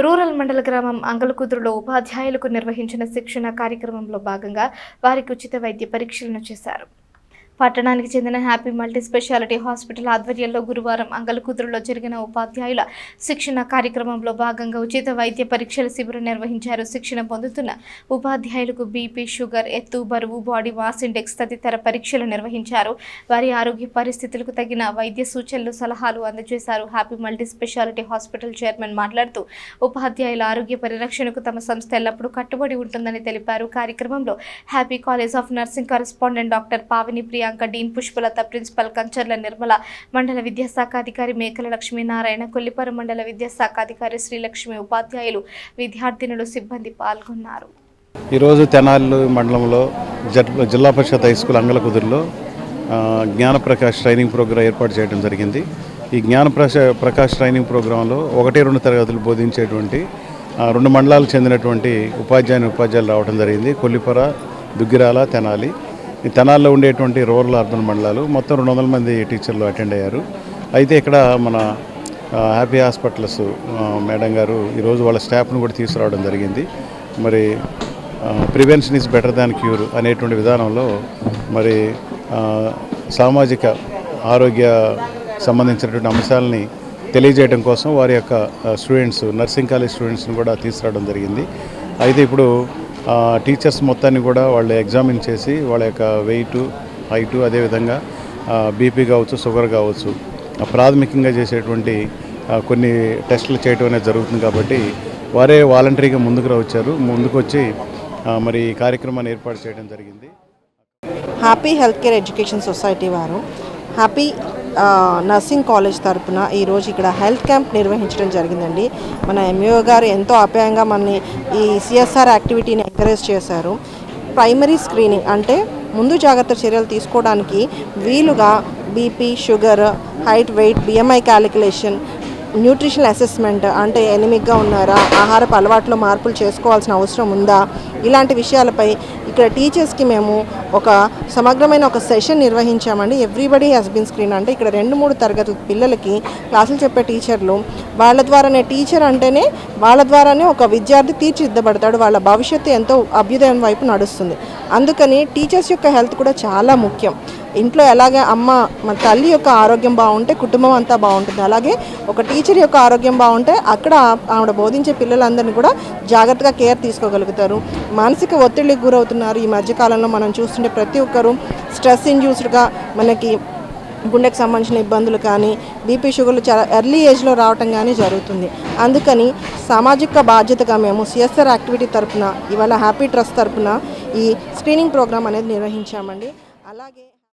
Rural మండల గ్రామం అంగలకుదురులో ఉపాధ్యాయులకు నిర్వహించిన శిక్షణ కార్యక్రమంలో భాగంగా వారికి ఉచిత వైద్య పరీక్షలను చేశారు. పట్టణానికి చెందిన హ్యాపీ మల్టీ స్పెషాలిటీ హాస్పిటల్ ఆధ్వర్యంలో గురువారం అంగలకుదురులో జరిగిన ఉపాధ్యాయుల శిక్షణ కార్యక్రమంలో భాగంగా ఉచిత వైద్య పరీక్షల శిబిరం నిర్వహించారు. శిక్షణ పొందుతున్న ఉపాధ్యాయులకు బీపీ, షుగర్, ఎత్తు, బరువు, బాడీ మాస్ ఇండెక్స్ తదితర పరీక్షలు నిర్వహించారు. వారి ఆరోగ్య పరిస్థితులకు తగిన వైద్య సూచనలు, సలహాలు అందజేశారు. Happy multi speciality hospital chairman మాట్లాడుతూ ఉపాధ్యాయుల ఆరోగ్య పరిరక్షణకు తమ సంస్థ ఎల్లప్పుడూ కట్టుబడి ఉంటుందని తెలిపారు. కార్యక్రమంలో happy college of nursing correspondent doctor Pavani Priyanka, dean Pushpalatha, principal Kancharla Nirmala, మండల విద్యాశాఖ అధికారి మేకల లక్ష్మీనారాయణ, కొల్లిపర మండల విద్యాశాఖ అధికారి శ్రీలక్ష్మి, ఉపాధ్యాయులు, విద్యార్థినులు, సిబ్బంది పాల్గొన్నారు. ఈరోజు తెనాలి మండలంలో జిల్లా పరిషత్ హై స్కూల్ అంగలకుదురులో జ్ఞానప్రకాష్ ట్రైనింగ్ ప్రోగ్రాం ఏర్పాటు చేయడం జరిగింది. ఈ జ్ఞానప్రకాష్ ట్రైనింగ్ ప్రోగ్రాంలో 1-2 తరగతులు బోధించేటువంటి 2 మండలాలకు చెందినటువంటి ఉపాధ్యాయులు రావడం జరిగింది. కొల్లిపర, దుగ్గిరాల, తెనాలి. ఈ తెనాల్లో ఉండేటువంటి రూరల్ అర్బన్ మండలాలు మొత్తం 200 మంది టీచర్లు అటెండ్ అయ్యారు. అయితే ఇక్కడ మన హ్యాపీ హాస్పిటల్స్ మేడం గారు ఈరోజు వాళ్ళ స్టాఫ్ను కూడా తీసుకురావడం జరిగింది. మరి prevention is better than cure అనేటువంటి విధానంలో మరి సామాజిక ఆరోగ్య సంబంధించినటువంటి అంశాలని తెలియజేయడం కోసం వారి యొక్క స్టూడెంట్స్, నర్సింగ్ కాలేజ్ స్టూడెంట్స్ని కూడా తీసుకురావడం జరిగింది. అయితే ఇప్పుడు టీచర్స్ మొత్తాన్ని కూడా వాళ్ళు ఎగ్జామిన్ చేసి వాళ్ళ యొక్క వెయిట్, హైటు, అదేవిధంగా బీపీ కావచ్చు, షుగర్ కావచ్చు, ప్రాథమికంగా చేసేటువంటి కొన్ని టెస్టులు చేయడం అనేది జరుగుతుంది. కాబట్టి వారే వాలంటరీగా ముందుకు వచ్చి మరి ఈ కార్యక్రమాన్ని ఏర్పాటు చేయడం జరిగింది. Happy health care education society వారు హ్యాపీ నర్సింగ్ కాలేజ్ తరఫున ఈరోజు ఇక్కడ హెల్త్ క్యాంప్ నిర్వహించడం జరిగిందండి. మన ఎంఈఓ గారు ఎంతో ఆప్యాయంగా మనని ఈ సిఎస్ఆర్ యాక్టివిటీని ఎంకరేజ్ చేశారు. ప్రైమరీ స్క్రీనింగ్ అంటే ముందు జాగ్రత్త చర్యలు తీసుకోవడానికి వీలుగా BP, sugar, height, weight, BMI calculation, nutritional assessment అంటే ఎనిమిక్గా ఉన్నారా, ఆహారపు అలవాట్లో మార్పులు చేసుకోవాల్సిన అవసరం ఉందా, ఇలాంటి విషయాలపై ఇక్కడ టీచర్స్కి మేము ఒక సమగ్రమైన ఒక సెషన్ నిర్వహించామండి. ఎవ్రీబడీ హ్యాస్ బీన్ స్క్రీన్ అంటే ఇక్కడ 2-3 తరగతుల పిల్లలకి క్లాసులు చెప్పే టీచర్లు వాళ్ళ ద్వారానే, టీచర్ అంటేనే వాళ్ళ ద్వారానే ఒక విద్యార్థి తీర్చిదిద్దబడతాడు. వాళ్ళ భవిష్యత్తు ఎంతో అభ్యుదయం వైపు నడుస్తుంది. అందుకని టీచర్స్ యొక్క హెల్త్ కూడా చాలా ముఖ్యం. ఇంట్లో ఎలాగే మన తల్లి యొక్క ఆరోగ్యం బాగుంటే కుటుంబం అంతా బాగుంటుంది. అలాగే ఒక టీచర్ యొక్క ఆరోగ్యం బాగుంటే అక్కడ ఆవిడ బోధించే పిల్లలందరినీ కూడా జాగ్రత్తగా కేర్ తీసుకోగలుగుతారు. మానసిక ఒత్తిడికి గురవుతున్నారు. ఈ మధ్యకాలంలో మనం చూస్తుంటే ప్రతి ఒక్కరూ స్ట్రెస్ ఇండ్యూస్డ్గా మనకి గుండెకి సంబంధించిన ఇబ్బందులు కానీ, బీపీ, షుగర్లు చాలా ఎర్లీ ఏజ్లో రావటం కానీ జరుగుతుంది. అందుకని సామాజిక బాధ్యతగా మేము సిఎస్ఆర్ యాక్టివిటీ తరఫున ఇవాళ హ్యాపీ ట్రస్ట్ తరఫున ఈ స్క్రీనింగ్ ప్రోగ్రామ్ అనేది నిర్వహించామండి. అలాగే